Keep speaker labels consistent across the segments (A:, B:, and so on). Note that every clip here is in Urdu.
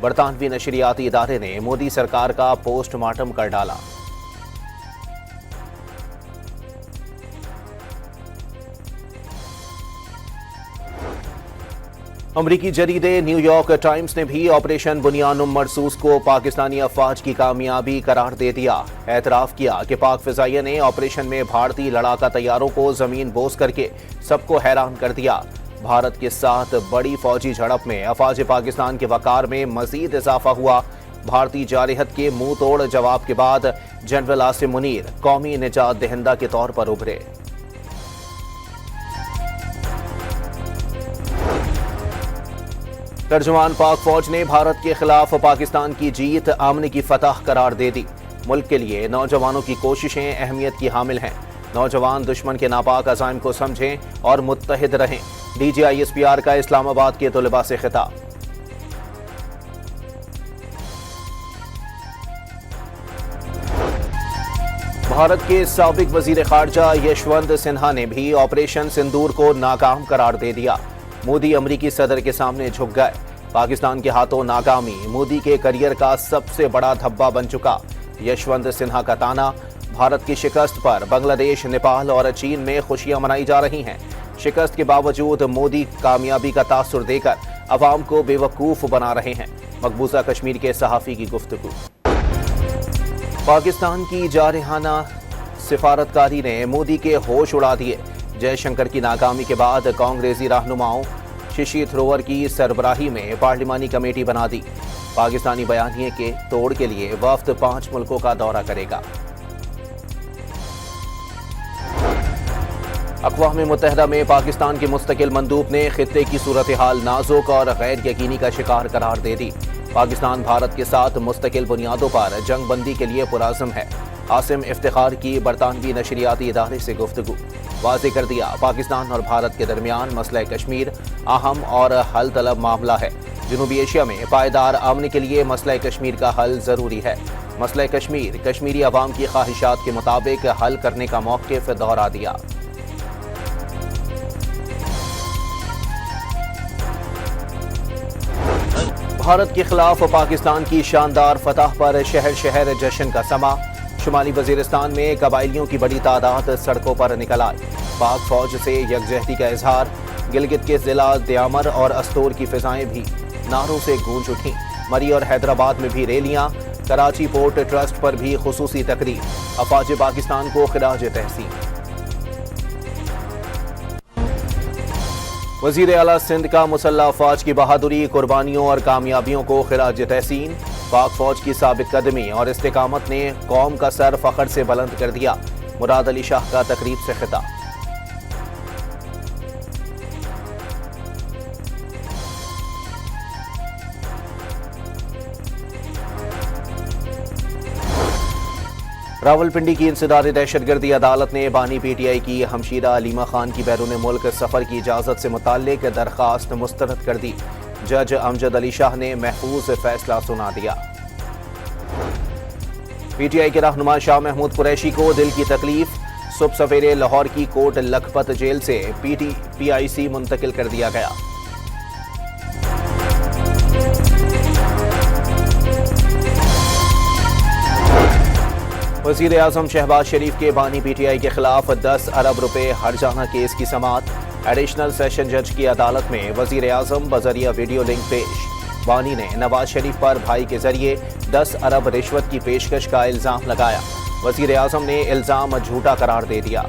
A: برطانوی نشریاتی ادارے نے مودی سرکار کا پوسٹ مارٹم کر ڈالا۔ امریکی جریدے نیو یارک ٹائمز نے بھی آپریشن بنیان مرصوص کو پاکستانی افواج کی کامیابی قرار دے دیا۔ اعتراف کیا کہ پاک فضائیہ نے آپریشن میں بھارتی لڑاکا طیاروں کو زمین بوس کر کے سب کو حیران کر دیا۔ بھارت کے ساتھ بڑی فوجی جھڑپ میں افواج پاکستان کے وقار میں مزید اضافہ ہوا۔ بھارتی جارحیت کے منہ توڑ جواب کے بعد جنرل عاصم منیر قومی نجات دہندہ کے طور پر ابھرے۔ ترجمان پاک فوج نے بھارت کے خلاف پاکستان کی جیت امن کی فتح قرار دے دی۔ ملک کے لیے نوجوانوں کی کوششیں اہمیت کی حامل ہیں۔ نوجوان دشمن کے ناپاک عزائم کو سمجھیں اور متحد رہیں۔ D G I S P R کا اسلام آباد کے طلباء سے خطاب۔ بھارت کے سابق وزیر خارجہ یشونت سنہا نے بھی آپریشن سندور کو ناکام قرار دے دیا۔ مودی امریکی صدر کے سامنے جھک گئے۔ پاکستان کے ہاتھوں ناکامی مودی کے کیریئر کا سب سے بڑا دھبا بن چکا۔ یشونت سنہا کا تانا، بھارت کی شکست پر بنگلہ دیش، نیپال اور چین میں خوشیاں منائی جا رہی ہیں۔ شکست کے باوجود مودی کامیابی کا تاثر دے کر عوام کو بے وقوف بنا رہے ہیں۔ مقبوضہ کشمیر کے صحافی کی گفتگو۔ پاکستان کی جارحانہ سفارتکاری نے مودی کے ہوش اڑا دیے۔ جے شنکر کی ناکامی کے بعد کانگریسی رہنماؤں ششی تھرور کی سربراہی میں پارلیمانی کمیٹی بنا دی۔ پاکستانی بیانیے کے توڑ کے لیے وفد 5 ملکوں کا دورہ کرے گا۔ اقوام متحدہ میں پاکستان کے مستقل مندوب نے خطے کی صورتحال نازک اور غیر یقینی کا شکار قرار دے دی۔ پاکستان بھارت کے ساتھ مستقل بنیادوں پر جنگ بندی کے لیے پرعزم ہے۔ عاصم افتخار کی برطانوی نشریاتی ادارے سے گفتگو۔ واضح کر دیا، پاکستان اور بھارت کے درمیان مسئلہ کشمیر اہم اور حل طلب معاملہ ہے۔ جنوبی ایشیا میں پائیدار امن کے لیے مسئلہ کشمیر کا حل ضروری ہے۔ مسئلہ کشمیر کشمیری عوام کی خواہشات کے مطابق حل کرنے کا موقف دہرا دیا۔ بھارت کے خلاف پاکستان کی شاندار فتح پر شہر شہر جشن کا سما۔ شمالی وزیرستان میں قبائلیوں کی بڑی تعداد سڑکوں پر نکل آئی۔ پاک فوج سے یکجہتی کا اظہار۔ گلگت کے ضلع دیامر اور استور کی فضائیں بھی نعروں سے گونج اٹھیں۔ مری اور حیدرآباد میں بھی ریلیاں۔ کراچی پورٹ ٹرسٹ پر بھی خصوصی تقریب۔ افواج پاکستان کو خراج تحسین۔ وزیر اعلیٰ سندھ کا مسلح افواج کی بہادری، قربانیوں اور کامیابیوں کو خراج تحسین۔ پاک فوج کی ثابت قدمی اور استقامت نے قوم کا سر فخر سے بلند کر دیا۔ مراد علی شاہ کا تقریب سے خطاب۔ راولپنڈی کی انسداد دہشت گردی عدالت نے بانی پی ٹی آئی کی ہمشیرہ علیمہ خان کی بیرون ملک سفر کی اجازت سے متعلق درخواست مسترد کر دی۔ جج امجد علی شاہ نے محفوظ فیصلہ سنا دیا۔ پی ٹی آئی کے رہنما شاہ محمود قریشی کو دل کی تکلیف، صبح سویرے لاہور کی کوٹ لکھپت جیل سے پی آئی سی منتقل کر دیا گیا۔ وزیر اعظم شہباز شریف کے بانی پی ٹی آئی کے خلاف 10 ارب روپے ہرجانہ کیس کی سماعت۔ ایڈیشنل سیشن جج کی عدالت میں وزیر اعظم بذریعہ ویڈیو لنک پیش۔ بانی نے نواز شریف پر بھائی کے ذریعے 10 ارب رشوت کی پیشکش کا الزام لگایا۔ وزیر اعظم نے الزام جھوٹا قرار دے دیا۔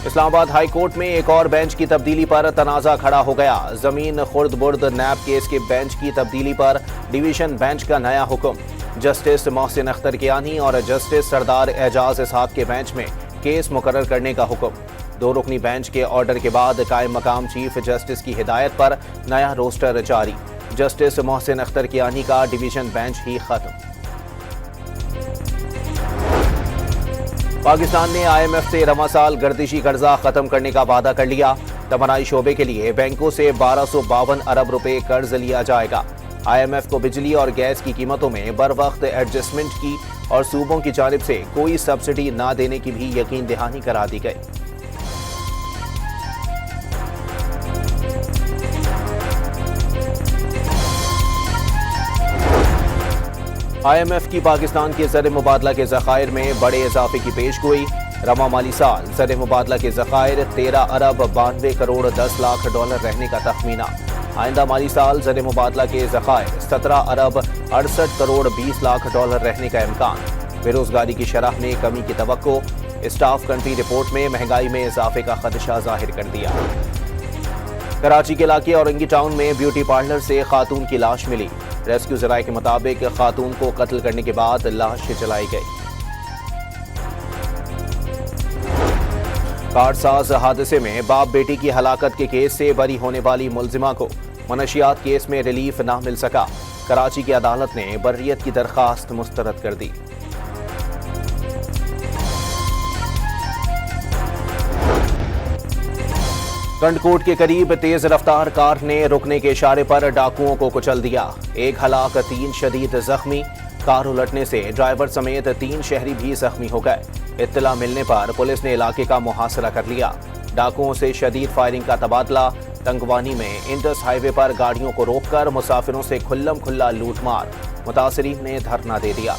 A: اسلام آباد ہائی کورٹ میں ایک اور بینچ کی تبدیلی پر تنازع کھڑا ہو گیا۔ زمین خرد برد نیب کیس کے بینچ کی تبدیلی پر ڈویژن بینچ کا نیا حکم۔ جسٹس محسن اختر کیانی اور جسٹس سردار اعجاز اسحاق کے بینچ میں کیس مقرر کرنے کا حکم۔ 2 رکنی بینچ کے آرڈر کے بعد قائم مقام چیف جسٹس کی ہدایت پر نیا روسٹر جاری۔ جسٹس محسن اختر کیانی کا ڈویژن بینچ ہی ختم۔ پاکستان نے آئی ایم ایف سے رواں سال گردشی قرضہ ختم کرنے کا وعدہ کر لیا۔ توانائی شعبے کے لیے بینکوں سے 1252 ارب روپے قرض لیا جائے گا۔ آئی ایم ایف کو بجلی اور گیس کی قیمتوں میں بروقت ایڈجسٹمنٹ کی اور صوبوں کی جانب سے کوئی سبسڈی نہ دینے کی بھی یقین دہانی کرا دی گئی۔ IMF کی پاکستان کے زر مبادلہ کے ذخائر میں بڑے اضافے کی پیش گوئی۔ رواں مالی سال زر مبادلہ کے ذخائر 13 ارب 92 کروڑ 10 لاکھ ڈالر رہنے کا تخمینہ۔ آئندہ مالی سال زر مبادلہ کے ذخائر 17 ارب 68 کروڑ 20 لاکھ ڈالر رہنے کا امکان۔ بے روزگاری کی شرح میں کمی کی توقع۔ اسٹاف کنٹری رپورٹ میں مہنگائی میں اضافے کا خدشہ ظاہر کر دیا۔ کراچی کے علاقے اورنگی ٹاؤن میں بیوٹی پارلر سے خاتون کی لاش ملی۔ ریسکیو ذرائع کے مطابق خاتون کو قتل کرنے کے بعد لاش جلائی گئی۔ کار ساز حادثے میں باپ بیٹی کی ہلاکت کے کیس سے بری ہونے والی ملزمہ کو منشیات کیس میں ریلیف نہ مل سکا۔ کراچی کی عدالت نے بریت کی درخواست مسترد کر دی۔ کنڈکوٹ کے قریب تیز رفتار کار نے رکنے کے اشارے پر ڈاکوؤں کو کچل دیا۔ ایک ہلاک 3 شدید زخمی۔ کار الٹنے سے ڈرائیور سمیت 3 شہری بھی زخمی ہو گئے۔ اطلاع ملنے پر پولیس نے علاقے کا محاصرہ کر لیا۔ ڈاکوؤں سے شدید فائرنگ کا تبادلہ۔ تنگوانی میں انڈس ہائی وے پر گاڑیوں کو روک کر مسافروں سے کھلم کھلا لوٹ مار۔ متاثرین نے دھرنا دے دیا۔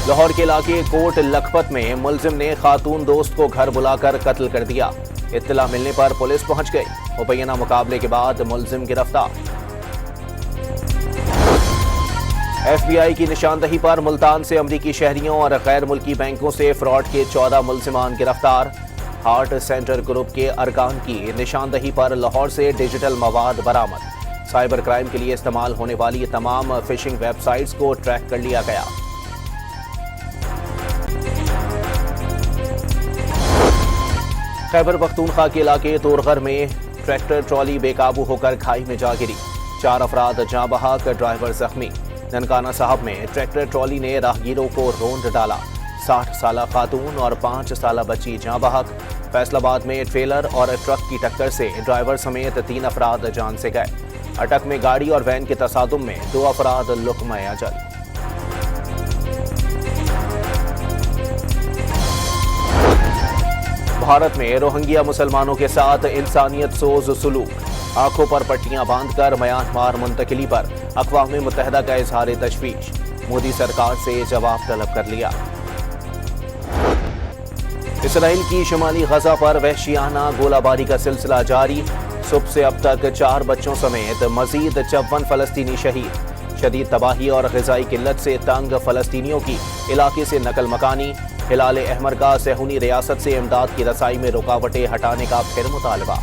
A: لاہور کے علاقے کوٹ لکھپت میں ملزم نے خاتون دوست کو گھر بلا کر قتل کر دیا۔ اطلاع ملنے پر پولیس پہنچ گئی۔ مبینہ مقابلے کے بعد ملزم گرفتار۔ FBI کی نشاندہی پر ملتان سے امریکی شہریوں اور غیر ملکی بینکوں سے فراڈ کے 14 ملزمان گرفتار۔ ہارٹ سینٹر گروپ کے ارکان کی نشاندہی پر لاہور سے ڈیجیٹل مواد برآمد۔ سائبر کرائم کے لیے استعمال ہونے والی تمام فشنگ ویب سائٹس کو ٹریک کر لیا گیا۔ خیبر پختونخوا کے علاقے تورغر میں ٹریکٹر ٹرالی بے قابو ہو کر کھائی میں جا گری۔ 4 افراد جاں بحق، ڈرائیور زخمی۔ ننکانہ صاحب میں ٹریکٹر ٹرالی نے راہگیروں کو روند ڈالا۔ 60 سالہ خاتون اور 5 سالہ بچی جاں بحق۔ فیصل آباد میں ٹریلر اور ٹرک کی ٹکر سے ڈرائیور سمیت 3 افراد جان سے گئے۔ اٹک میں گاڑی اور وین کے تصادم میں 2 افراد لقمہ اجل۔ بھارت میں روہنگیا مسلمانوں کے ساتھ انسانیت سوز سلوک۔ آنکھوں پر پٹیاں باندھ کر میانمار منتقلی پر اقوام متحدہ کا اظہار تشویش۔ مودی سرکار سے جواب طلب کر لیا۔ اسرائیل کی شمالی غزہ پر وحشیانہ گولہ باری کا سلسلہ جاری۔ صبح سے اب تک 4 بچوں سمیت مزید 54 فلسطینی شہید۔ شدید تباہی اور غذائی قلت سے تنگ فلسطینیوں کی علاقے سے نقل مکانی۔ ہلال احمر کا صہیونی ریاست سے امداد کی رسائی میں رکاوٹیں ہٹانے کا پھر مطالبہ۔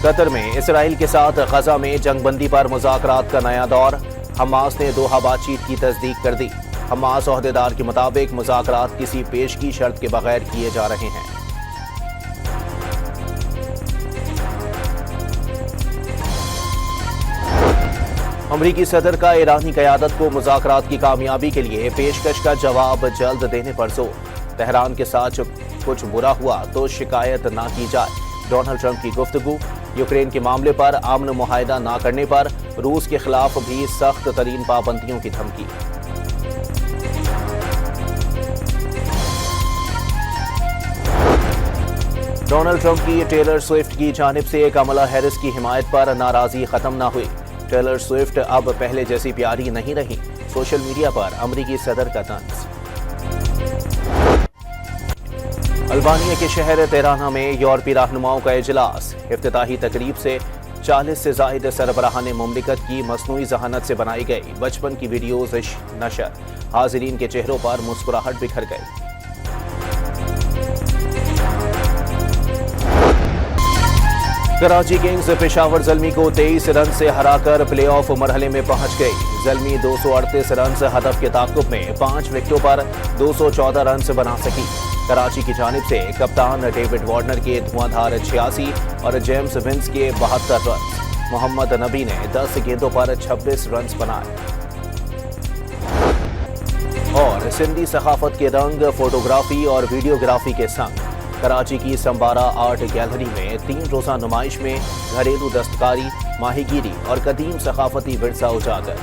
A: قطر میں اسرائیل کے ساتھ غزہ میں جنگ بندی پر مذاکرات کا نیا دور۔ حماس نے دوحہ بات چیت کی تصدیق کر دی۔ حماس عہدیدار کے مطابق مذاکرات کسی پیشگی شرط کے بغیر کیے جا رہے ہیں۔ امریکی صدر کا ایرانی قیادت کو مذاکرات کی کامیابی کے لیے پیشکش کا جواب جلد دینے پر زور۔ تہران کے ساتھ کچھ برا ہوا تو شکایت نہ کی جائے، ڈونلڈ ٹرمپ کی گفتگو۔ یوکرین کے معاملے پر امن معاہدہ نہ کرنے پر روس کے خلاف بھی سخت ترین پابندیوں کی دھمکی۔ ڈونلڈ ٹرمپ کی ٹیلر سوئفٹ کی جانب سے کملا ہیرس کی حمایت پر ناراضی ختم نہ ہوئی۔ ٹیلر سوئفٹ اب پہلے جیسی پیاری نہیں رہی، سوشل میڈیا پر امریکی صدر کا طنز۔ البانیہ کے شہر تیرانہ میں یورپی رہنماؤں کا اجلاس۔ افتتاحی تقریب سے 40 سے زائد سربراہان مملکت کی مصنوعی ذہانت سے بنائی گئی بچپن کی ویڈیوز نشر۔ حاضرین کے چہروں پر مسکراہٹ بکھر گئی۔ کراچی کنگز پشاور زلمی کو 23 رن سے ہرا کر پلے آف مرحلے میں پہنچ گئی۔ زلمی 238 رنز ہدف کے تعاقب میں 5 وکٹوں پر 214 رنز بنا سکی۔ کراچی کی جانب سے کپتان ڈیوڈ وارنر کے دھواں دھار 86 اور جیمز ونس کے 72 رنز۔ محمد نبی نے 10 گیندوں پر 26 رنز بنائے۔ اور سندھی ثقافت کے رنگ فوٹوگرافی اور ویڈیوگرافی کے سنگ۔ کراچی کی سمبارہ آرٹ گیلری میں 3 روزہ نمائش میں گھریلو دستکاری، ماہی گیری اور قدیم ثقافتی ورثہ اجاگر۔